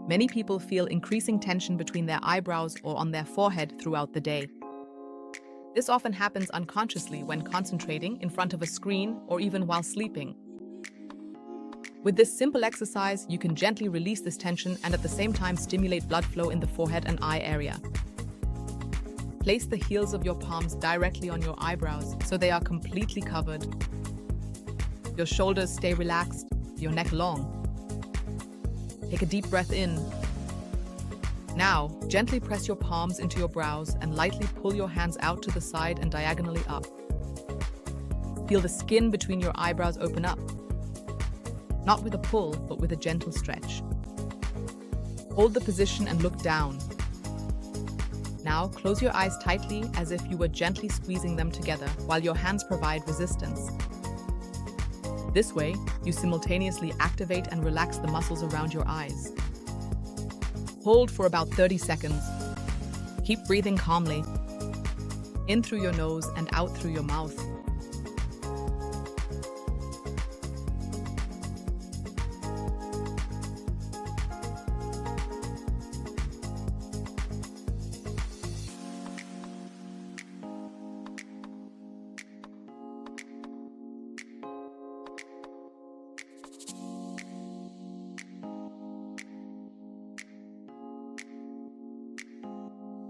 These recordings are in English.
Many people feel increasing tension between their eyebrows or on their forehead throughout the day. This often happens unconsciously when concentrating in front of a screen or even while sleeping. With this simple exercise, you can gently release this tension and at the same time stimulate blood flow in the forehead and eye area. Place the heels of your palms directly on your eyebrows so they are completely covered. Your shoulders stay relaxed, your neck long. Take a deep breath in. Now, gently press your palms into your brows and lightly pull your hands out to the side and diagonally up. Feel the skin between your eyebrows open up. Not with a pull, but with a gentle stretch. Hold the position and look down. Now, close your eyes tightly as if you were gently squeezing them together while your hands provide resistance. This way, you simultaneously activate and relax the muscles around your eyes. Hold for about 30 seconds. Keep breathing calmly. In through your nose and out through your mouth.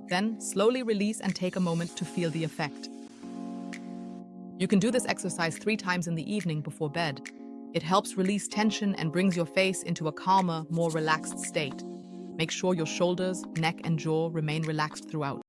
Then, slowly release and take a moment to feel the effect. You can do this exercise 3 times in the evening before bed. It helps release tension and brings your face into a calmer, more relaxed state. Make sure your shoulders, neck, and jaw remain relaxed throughout.